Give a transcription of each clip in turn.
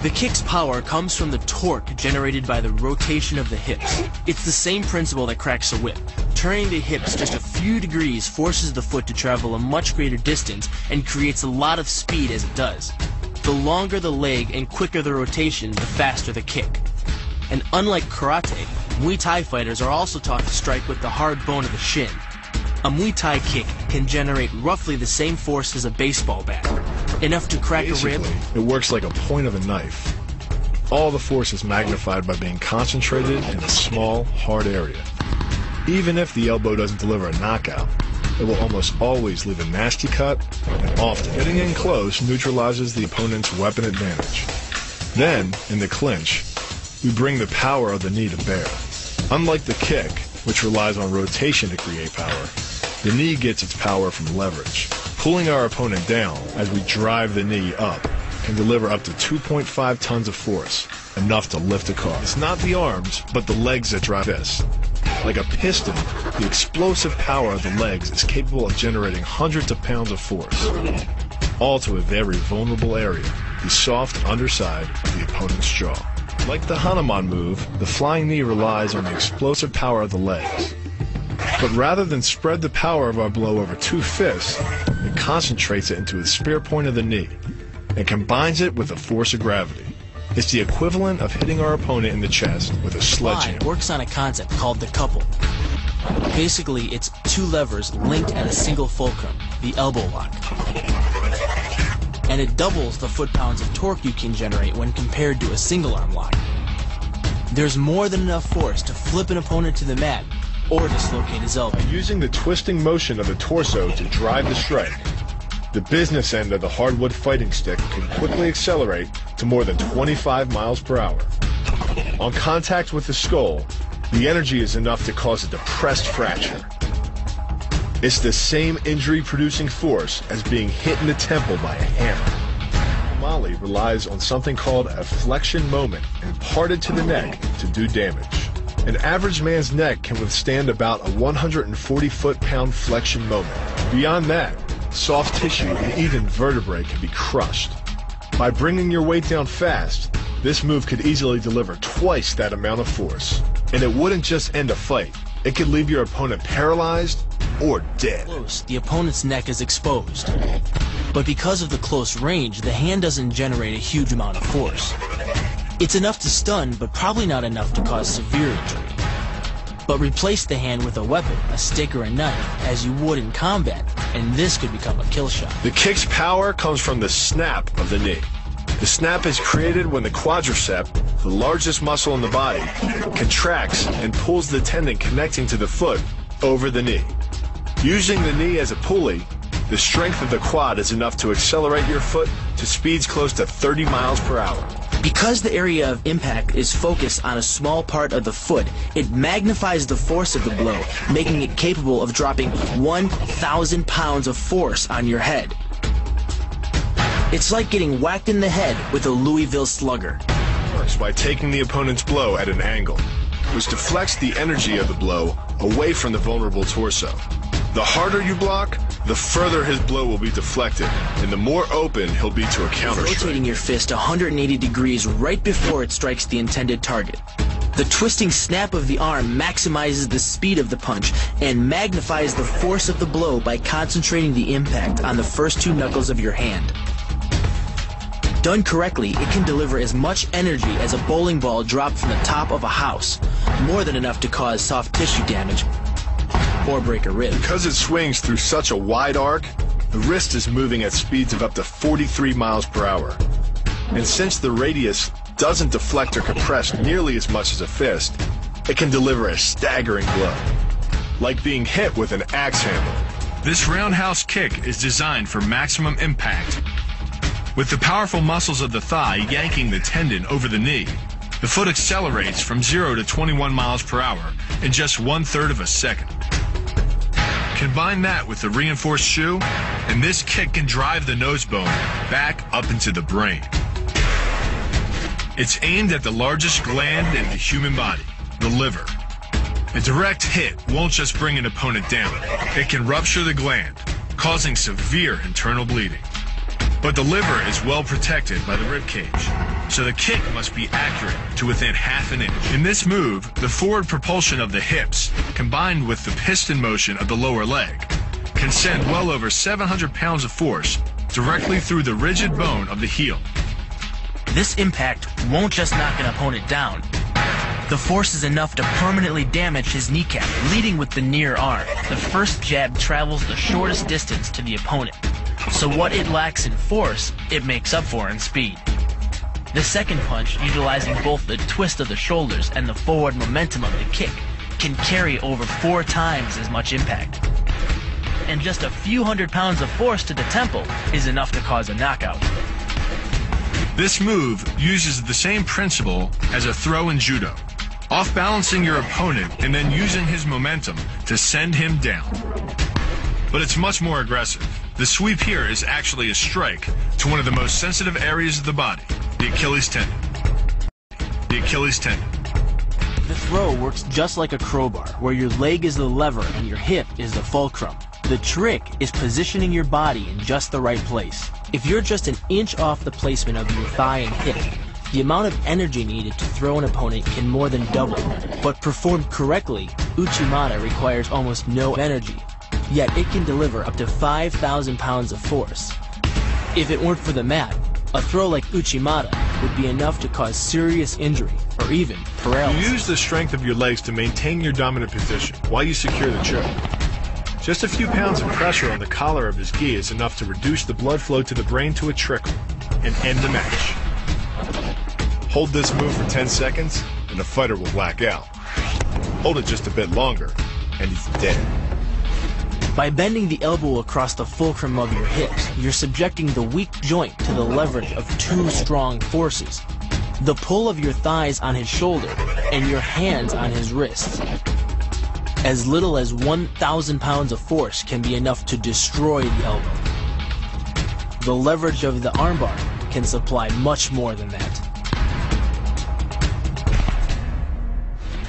The kick's power comes from the torque generated by the rotation of the hips. It's the same principle that cracks a whip. Turning the hips just a few degrees forces the foot to travel a much greater distance and creates a lot of speed as it does. The longer the leg and quicker the rotation, the faster the kick. And unlike karate, Muay Thai fighters are also taught to strike with the hard bone of the shin. A Muay Thai kick can generate roughly the same force as a baseball bat, enough to crack a rib. It works like a point of a knife. All the force is magnified by being concentrated in a small, hard area. Even if the elbow doesn't deliver a knockout, it will almost always leave a nasty cut, and often getting in close neutralizes the opponent's weapon advantage. Then, in the clinch, we bring the power of the knee to bear. Unlike the kick, which relies on rotation to create power, the knee gets its power from leverage. Pulling our opponent down as we drive the knee up can deliver up to 2.5 tons of force, enough to lift a car. It's not the arms, but the legs that drive this. Like a piston, the explosive power of the legs is capable of generating hundreds of pounds of force, all to a very vulnerable area, the soft underside of the opponent's jaw. Like the Hanuman move, the flying knee relies on the explosive power of the legs. But rather than spread the power of our blow over two fists, it concentrates it into the spear point of the knee and combines it with the force of gravity. It's the equivalent of hitting our opponent in the chest with a sledgehammer. Works on a concept called the couple. Basically, it's two levers linked at a single fulcrum, the elbow lock. And it doubles the foot-pounds of torque you can generate when compared to a single-arm lock. There's more than enough force to flip an opponent to the mat or dislocate his elbow. Using the twisting motion of the torso to drive the strike, the business end of the hardwood fighting stick can quickly accelerate to more than 25 miles per hour. On contact with the skull, the energy is enough to cause a depressed fracture. It's the same injury-producing force as being hit in the temple by a hammer. Molly relies on something called a flexion moment imparted to the neck to do damage. An average man's neck can withstand about a 140 foot-pound flexion moment. Beyond that, soft tissue and even vertebrae can be crushed. By bringing your weight down fast, this move could easily deliver twice that amount of force. And it wouldn't just end a fight. It could leave your opponent paralyzed or dead. Close, the opponent's neck is exposed. But because of the close range, the hand doesn't generate a huge amount of force. It's enough to stun, but probably not enough to cause severe injury. But replace the hand with a weapon, a stick or a knife, as you would in combat, and this could become a kill shot. The kick's power comes from the snap of the knee. The snap is created when the quadricep, the largest muscle in the body, contracts and pulls the tendon connecting to the foot over the knee. Using the knee as a pulley, the strength of the quad is enough to accelerate your foot to speeds close to 30 miles per hour. Because the area of impact is focused on a small part of the foot, it magnifies the force of the blow, making it capable of dropping 1,000 pounds of force on your head. It's like getting whacked in the head with a Louisville slugger. It works by taking the opponent's blow at an angle, which deflects the energy of the blow away from the vulnerable torso. The harder you block, the further his blow will be deflected, and the more open he'll be to a counter strike. Rotating your fist 180 degrees right before it strikes the intended target. The twisting snap of the arm maximizes the speed of the punch and magnifies the force of the blow by concentrating the impact on the first two knuckles of your hand. Done correctly, it can deliver as much energy as a bowling ball dropped from the top of a house, more than enough to cause soft tissue damage or break a rib. Because it swings through such a wide arc, the wrist is moving at speeds of up to 43 miles per hour. And since the radius doesn't deflect or compress nearly as much as a fist, it can deliver a staggering blow, like being hit with an axe handle. This roundhouse kick is designed for maximum impact. With the powerful muscles of the thigh yanking the tendon over the knee, the foot accelerates from 0 to 21 miles per hour in just 1/3 of a second. Combine that with the reinforced shoe, and this kick can drive the nose bone back up into the brain. It's aimed at the largest gland in the human body, the liver. A direct hit won't just bring an opponent down. It can rupture the gland, causing severe internal bleeding. But the liver is well protected by the rib cage. so the kick must be accurate to within half an inch. In this move, the forward propulsion of the hips, combined with the piston motion of the lower leg, can send well over 700 pounds of force directly through the rigid bone of the heel. This impact won't just knock an opponent down. The force is enough to permanently damage his kneecap, leading with the near arm. The first jab travels the shortest distance to the opponent, so what it lacks in force, it makes up for in speed. The second punch, utilizing both the twist of the shoulders and the forward momentum of the kick, can carry over 4 times as much impact. And just a few hundred pounds of force to the temple is enough to cause a knockout. This move uses the same principle as a throw in judo, off-balancing your opponent and then using his momentum to send him down. But it's much more aggressive. The sweep here is actually a strike to one of the most sensitive areas of the body, the Achilles tendon. The Achilles tendon. The throw works just like a crowbar, where your leg is the lever and your hip is the fulcrum. The trick is positioning your body in just the right place. If you're just an inch off the placement of your thigh and hip, the amount of energy needed to throw an opponent can more than double. But performed correctly, Uchimata requires almost no energy, yet it can deliver up to 5,000 pounds of force. If it weren't for the mat, a throw like Uchimata would be enough to cause serious injury or even paralysis. You use the strength of your legs to maintain your dominant position while you secure the choke. Just a few pounds of pressure on the collar of his gi is enough to reduce the blood flow to the brain to a trickle and end the match. Hold this move for 10 seconds and the fighter will black out. Hold it just a bit longer and he's dead. By bending the elbow across the fulcrum of your hips, you're subjecting the weak joint to the leverage of 2 strong forces: the pull of your thighs on his shoulder and your hands on his wrists. As little as 1,000 pounds of force can be enough to destroy the elbow. The leverage of the armbar can supply much more than that.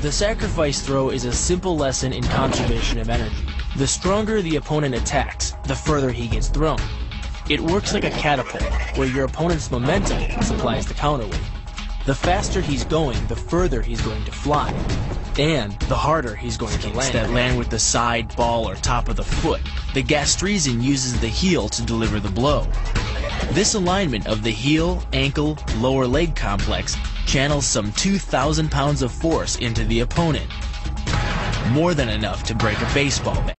The sacrifice throw is a simple lesson in conservation of energy. The stronger the opponent attacks, the further he gets thrown. It works like a catapult, where your opponent's momentum supplies the counterweight. The faster he's going, the further he's going to fly, and the harder he's going to land. That land with the side, ball, or top of the foot. The gastrizin uses the heel to deliver the blow. This alignment of the heel, ankle, lower leg complex channels some 2,000 pounds of force into the opponent. More than enough to break a baseball bat.